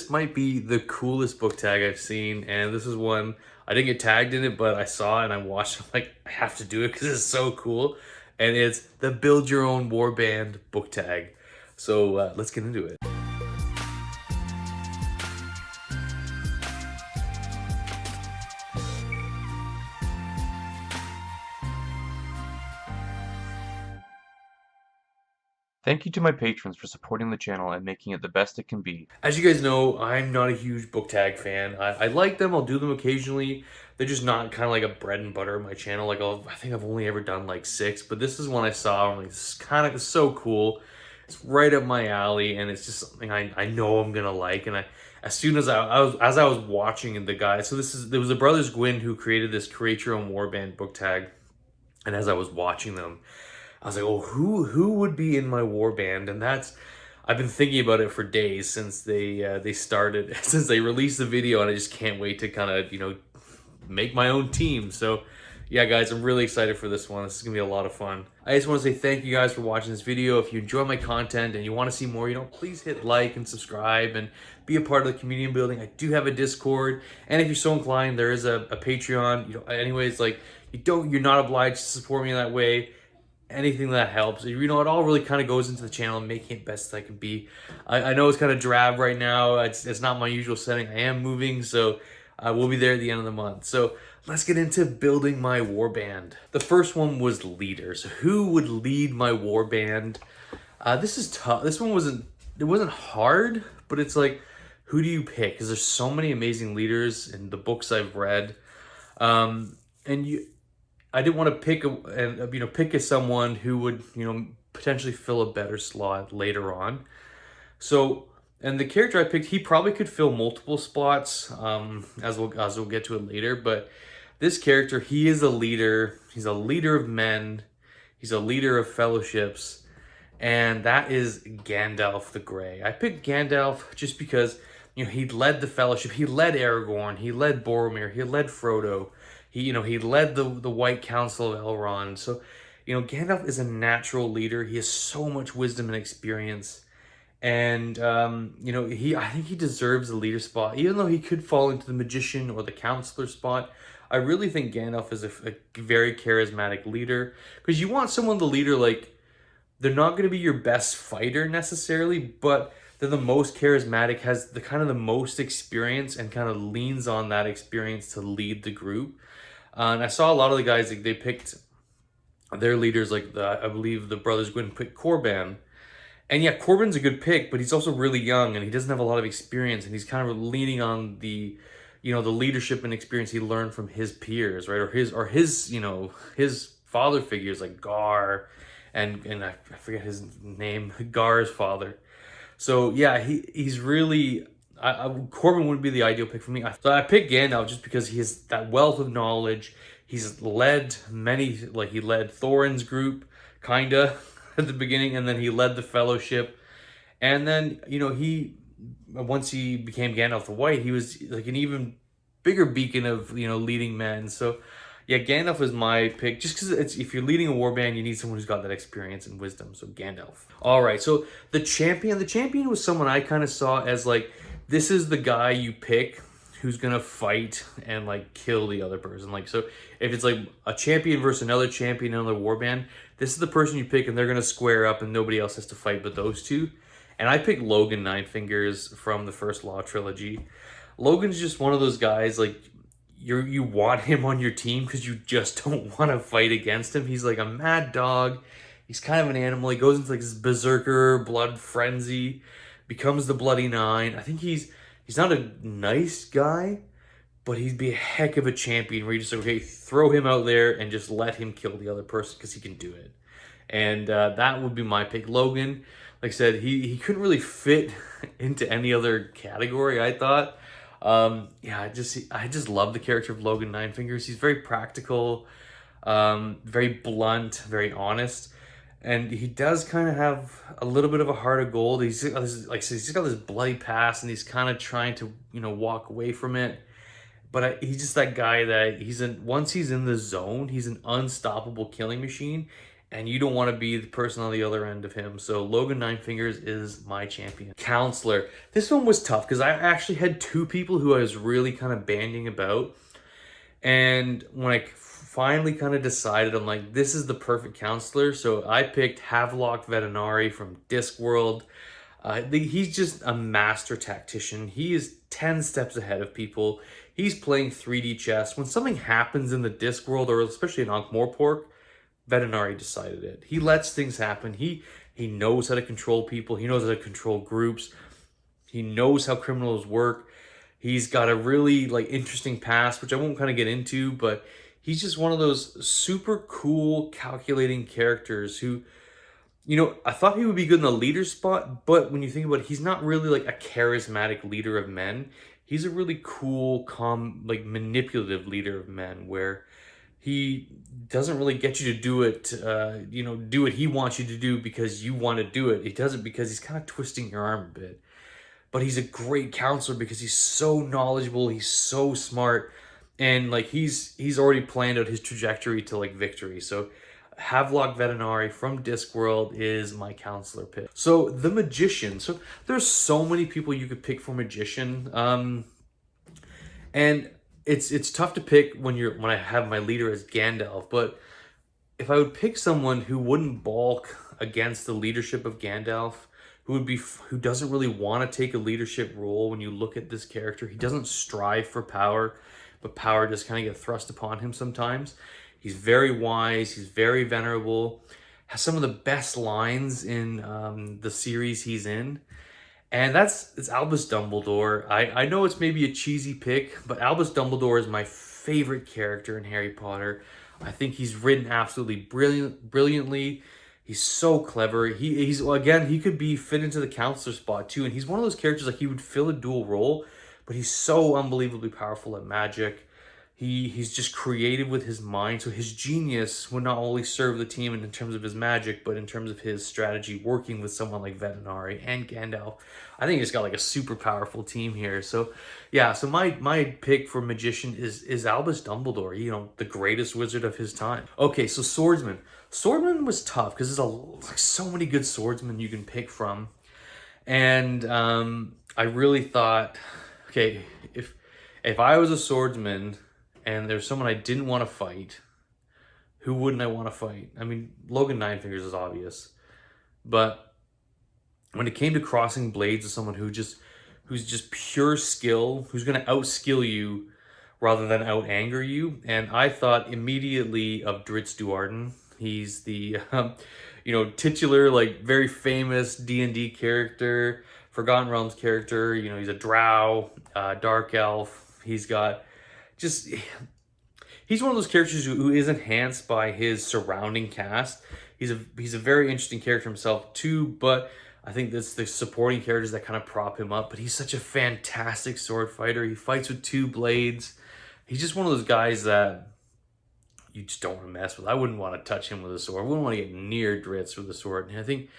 this might be the coolest book tag I've seen, and this is one I didn't get tagged in it, but I saw it and I watched it. I'm like, I have to do it because it's so cool. And it's the Build Your Own Warband book tag. So let's get into it. Thank you to my patrons for supporting the channel and making it the best it can be. As you guys know, I'm not a huge book tag fan. I like them, I'll do them occasionally. They're just not kind of like a bread and butter of my channel. Like I think I've only ever done like 6, but this is one I saw. I'm like, this is kind of so cool. It's right up my alley, and it's just something I know I'm gonna like. And as soon as I was watching the guy, so there was the Brothers Gwyn who created this Create Your Own Warband book tag, and as I was watching them, I was like, oh, who would be in my warband? And I've been thinking about it for days since they started, since they released the video, and I just can't wait to kind of, make my own team. So yeah, guys, I'm really excited for this one. This is gonna be a lot of fun. I just want to say thank you guys for watching this video. If you enjoy my content and you want to see more, please hit like and subscribe and be a part of the community building. I do have a Discord, and if you're so inclined, there is a Patreon. Anyways, like you're not obliged to support me in that way. Anything that helps, it all really kind of goes into the channel and making it best that I can be. I know it's kind of drab right now. It's not my usual setting. I am moving, so we'll be there at the end of the month. So let's get into building my warband. The first one was leader. So who would lead my warband? This is tough. This one wasn't hard, but it's like, who do you pick? Because there's so many amazing leaders in the books I've read, I didn't want to pick someone who would potentially fill a better slot later on. So, and the character I picked, he probably could fill multiple spots, as we'll get to it later. But this character, he is a leader. He's a leader of men. He's a leader of fellowships, and that is Gandalf the Grey. I picked Gandalf just because he led the Fellowship. He led Aragorn. He led Boromir. He led Frodo. He led the White Council of Elrond. So, Gandalf is a natural leader. He has so much wisdom and experience. And, I think he deserves the leader spot. Even though he could fall into the Magician or the Councilor spot, I really think Gandalf is a very charismatic leader. Because you want someone to leader, like, they're not going to be your best fighter necessarily, but they're the most charismatic, has the kind of the most experience, and kind of leans on that experience to lead the group. And I saw a lot of the guys, like, they picked their leaders, like I believe the Brothers Gwyn picked Corban. And yeah, Corbin's a good pick, but he's also really young and he doesn't have a lot of experience, and he's kind of leaning on the the leadership and experience he learned from his peers, right? Or his father figures like Gar and I forget his name, Gar's father. So yeah, he's really Corbin would be the ideal pick for me. So I picked Gandalf just because he has that wealth of knowledge. He's led many, like he led Thorin's group, kinda, at the beginning, and then he led the Fellowship. And then, once he became Gandalf the White, he was like an even bigger beacon of, leading men. So yeah, Gandalf is my pick, just because if you're leading a warband, you need someone who's got that experience and wisdom. So Gandalf. All right, so the champion was someone I kind of saw as like, this is the guy you pick who's gonna fight and like kill the other person. Like, so if it's like a champion versus another champion in another warband, this is the person you pick, and they're gonna square up, and nobody else has to fight but those two. And I picked Logan Ninefingers from the First Law trilogy. Logan's just one of those guys, like, you want him on your team because you just don't want to fight against him. He's like a mad dog. He's kind of an animal. He goes into like this berserker blood frenzy, becomes the Bloody Nine. I think he's not a nice guy, but he'd be a heck of a champion where you just like, okay, throw him out there and just let him kill the other person because he can do it. And that would be my pick. Logan, like I said, he couldn't really fit into any other category, I thought. I just love the character of Logan Ninefingers. He's very practical, very blunt, very honest, and he does kind of have a little bit of a heart of gold. He's got this bloody past, and he's kind of trying to walk away from it. But he's just that guy that once he's in the zone, he's an unstoppable killing machine. and you don't want to be the person on the other end of him. So Logan Nine Fingers is my champion. Councilor. This one was tough because I actually had two people who I was really kind of banding about. And when I finally kind of decided, I'm like, this is the perfect Councilor. So I picked Havelock Vetinari from Discworld. He's just a master tactician. He is 10 steps ahead of people. He's playing 3D chess. When something happens in the Discworld, or especially in Ankh-Morpork, Vetinari decided it. He lets things happen. He knows how to control people. He knows how to control groups. He knows how criminals work. He's got a really interesting past, which I won't kind of get into, but he's just one of those super cool, calculating characters who, I thought he would be good in the leader spot, but when you think about it, he's not really a charismatic leader of men. He's a really cool, calm, manipulative leader of men where he doesn't really get you to do it, do what he wants you to do because you want to do it. He does it because he's kind of twisting your arm a bit. But he's a great counselor because he's so knowledgeable, he's so smart, and he's already planned out his trajectory to victory. So Havelock Vetinari from Discworld is my counselor pick. So the Magician. So there's so many people you could pick for Magician. And it's tough to pick when I have my leader as Gandalf, but if I would pick someone who wouldn't balk against the leadership of Gandalf, who doesn't really want to take a leadership role, when you look at this character, he doesn't strive for power, but power just kind of gets thrust upon him sometimes. He's very wise, he's very venerable, has some of the best lines in the series he's in. And it's Albus Dumbledore. I know it's maybe a cheesy pick, but Albus Dumbledore is my favorite character in Harry Potter. I think he's written absolutely brilliantly. He's so clever. He could be fit into the counselor spot too. And he's one of those characters he would fill a dual role, but he's so unbelievably powerful at magic. He's just creative with his mind, so his genius would not only serve the team in terms of his magic, but in terms of his strategy, working with someone like Vetinari and Gandalf. I think he's got a super powerful team here. So yeah, so my pick for Magician is Albus Dumbledore, the greatest wizard of his time. Okay, so Swordsman. Swordsman was tough because there's so many good swordsmen you can pick from. And I really thought, okay, if I was a swordsman and there's someone I didn't want to fight, who wouldn't I want to fight? I mean, Logan Nine Fingers is obvious. But when it came to crossing blades with someone who's just pure skill, who's going to outskill you rather than out-anger you, and I thought immediately of Drizzt Do'Urden. He's the, titular, very famous D&D character, Forgotten Realms character. He's a drow, dark elf. He's one of those characters who is enhanced by his surrounding cast. He's a very interesting character himself too, but I think that's the supporting characters that kind of prop him up. But he's such a fantastic sword fighter. He fights with two blades. He's just one of those guys that you just don't want to mess with. I wouldn't want to touch him with a sword. I wouldn't want to get near Drizzt with a sword. And I think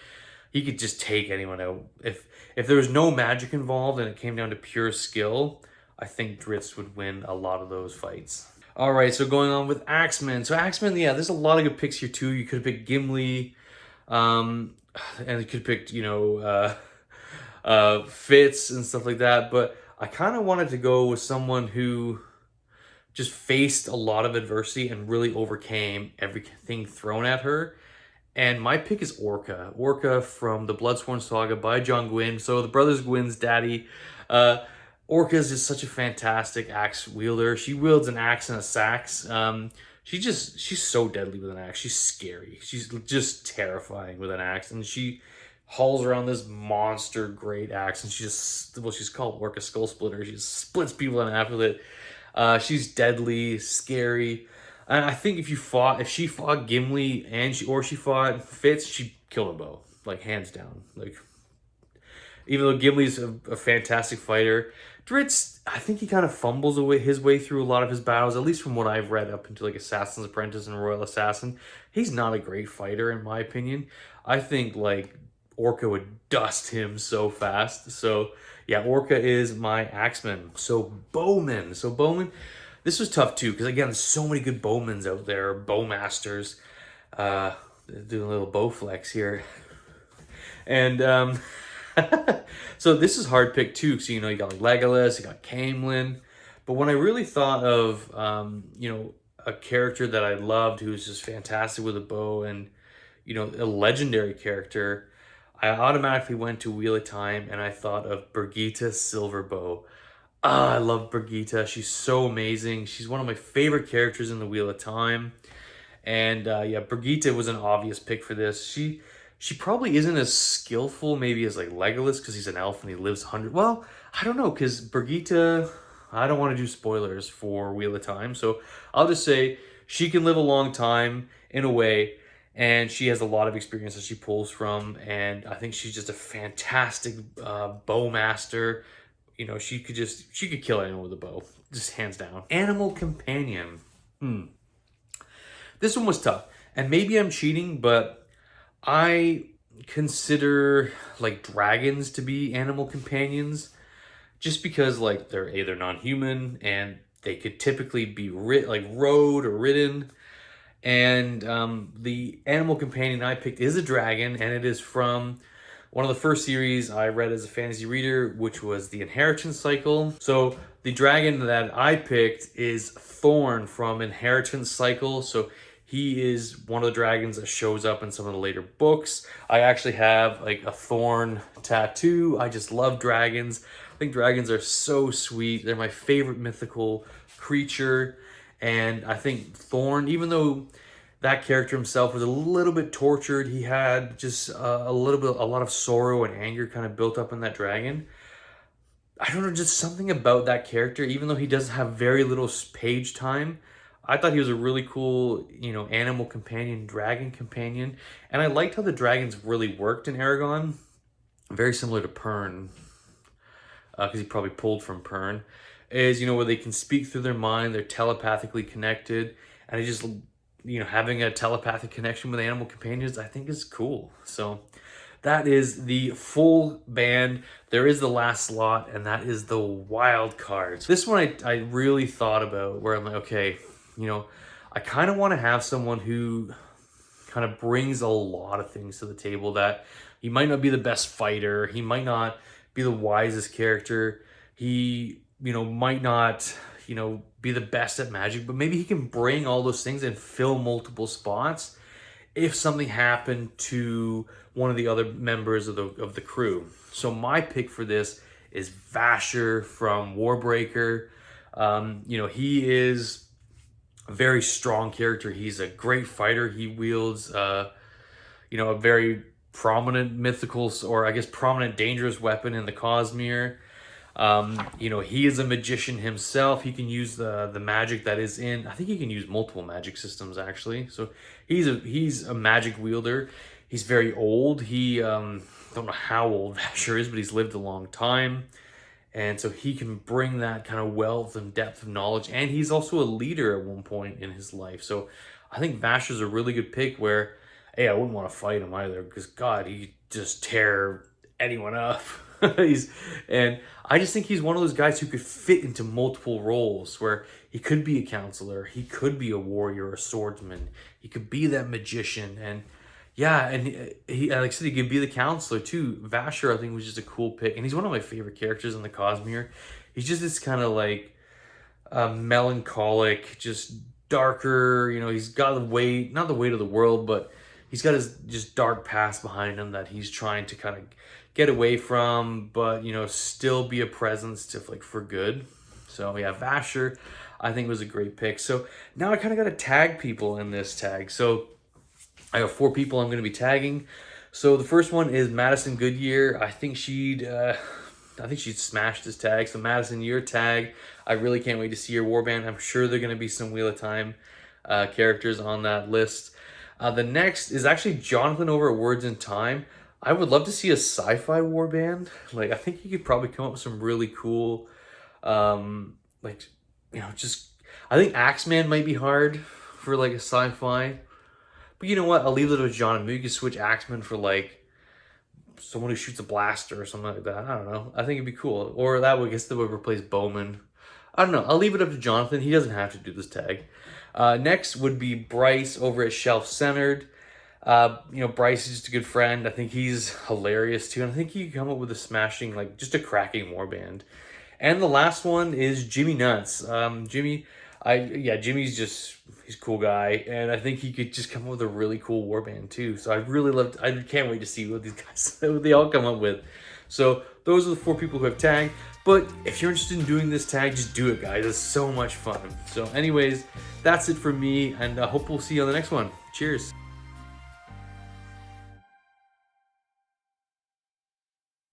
he could just take anyone out. If there was no magic involved and it came down to pure skill, I think Drizzt would win a lot of those fights. All right, so going on with Axeman. So Axeman, yeah, there's a lot of good picks here too. You could have picked Gimli, and you could have picked, Fitz and stuff like that. But I kind of wanted to go with someone who just faced a lot of adversity and really overcame everything thrown at her. And my pick is Orca. Orca from the Bloodsworn Saga by John Gwynne. So the Brothers Gwynn's daddy. Orca is just such a fantastic axe wielder. She wields an axe and a sax. She's so deadly with an axe. She's scary. She's just terrifying with an axe. And she hauls around this monster great axe. And she's called Orca Skull Splitter. She just splits people in half with it. She's deadly, scary. And I think if she fought Gimli or she fought Fitz, she'd kill them both, hands down. Even though Gimli's a fantastic fighter, Drizzt, I think he kind of fumbles his way through a lot of his battles, at least from what I've read up into Assassin's Apprentice and Royal Assassin. He's not a great fighter, in my opinion. I think Orca would dust him so fast. So yeah, Orca is my Axeman. So Bowman. This was tough too, because again, there's so many good Bowmans out there, Bowmasters. doing a little bow flex here. And so this is hard pick too, because you know you got like Legolas, you got Camelin, but when I really thought of you know, a character that I loved who was just fantastic with a bow, and you know, a legendary character, I automatically went to Wheel of Time and I thought of Brigitte Silverbow. Ah, I love Brigitte. She's so amazing. She's one of my favorite characters in the Wheel of Time. And yeah, Brigitte was an obvious pick for this. She probably isn't as skillful maybe as like Legolas, because he's an elf and he lives 100. Well, I don't know, because Brigitte, I don't want to do spoilers for Wheel of Time, so I'll just say she can live a long time in a way, and she has a lot of experience that she pulls from, and I think she's just a fantastic bowmaster. You know, she could kill anyone with a bow, just hands down. Animal companion. This one was tough, and maybe I'm cheating, but I consider like dragons to be animal companions, just because like they're either non-human and they could typically be rode or ridden. And the animal companion I picked is a dragon, and it is from one of the first series I read as a fantasy reader, which was the Inheritance Cycle. So the dragon that I picked is Thorn from Inheritance Cycle. So he is one of the dragons that shows up in some of the later books. I actually have like a Thorn tattoo. I just love dragons. I think dragons are so sweet. They're my favorite mythical creature. And I think Thorn, even though that character himself was a little bit tortured, he had just a lot of sorrow and anger kind of built up in that dragon. I don't know, just something about that character, even though he does have very little page time. I thought he was a really cool, you know, animal companion, dragon companion. And I liked how the dragons really worked in Aragon. Very similar to Pern, because he probably pulled from Pern. Is, you know, where they can speak through their mind, they're telepathically connected. And I just, you know, having a telepathic connection with animal companions, I think is cool. So that is the full band. There is the last slot, and that is the wild cards. This one I really thought about, where I'm like, okay, you know, I kind of want to have someone who kind of brings a lot of things to the table. That he might not be the best fighter, he might not be the wisest character, he, you know, might not, you know, be the best at magic, but maybe he can bring all those things and fill multiple spots if something happened to one of the other members of the crew. So my pick for this is Vasher from Warbreaker. You know, he is a very strong character. He's a great fighter. He wields, you know, a very prominent mythical, or I guess prominent dangerous weapon in the Cosmere. You know, he is a magician himself. He can use the magic that is in, I think he can use multiple magic systems actually. So he's a magic wielder. He's very old. He don't know how old Vasher is, but he's lived a long time. And so he can bring that kind of wealth and depth of knowledge. And he's also a leader at one point in his life. So I think Vasher's a really good pick, where, hey, I wouldn't want to fight him either, because God, he just tear anyone up. And I just think he's one of those guys who could fit into multiple roles, where he could be a counselor, he could be a warrior, a swordsman, he could be that magician, and yeah, and he like I said, he could be the counselor too. Vasher, I think, was just a cool pick, and he's one of my favorite characters in the Cosmere. He's just this kind of like melancholic, just darker, you know, he's got the weight, not the weight of the world, but he's got his just dark past behind him that he's trying to kind of get away from, but, you know, still be a presence to, like, for good. So yeah, Vasher, I think, was a great pick. So now I kind of got to tag people in this tag. So I have 4 people I'm going to be tagging. So the first one is Madison Goodyear. I think she'd smash this tag. So Madison, your tag. I really can't wait to see your warband. I'm sure there are going to be some Wheel of Time characters on that list. The next is actually Jonathan over at Words in Time. I would love to see a sci-fi warband. Like, I think you could probably come up with some really cool, like, you know, just, I think Axeman might be hard for like a sci-fi. But you know what? I'll leave it with John, and maybe you can switch Axeman for like someone who shoots a blaster or something like that. I don't know. I think it'd be cool. Or that would, I guess, that would replace Bowman. I don't know. I'll leave it up to Jonathan. He doesn't have to do this tag. Next would be Bryce over at Shelf Centered. You know, Bryce is just a good friend. I think he's hilarious too, and I think he can come up with a smashing, like just a cracking warband. And the last one is Jimmy Nuts. Jimmy's just he's a cool guy, and I think he could just come up with a really cool warband too. So I can't wait to see what these guys what they all come up with. So those are the 4 people who have tagged. But if you're interested in doing this tag, just do it, guys. It's so much fun. So anyways, that's it for me, and I hope we'll see you on the next one. Cheers.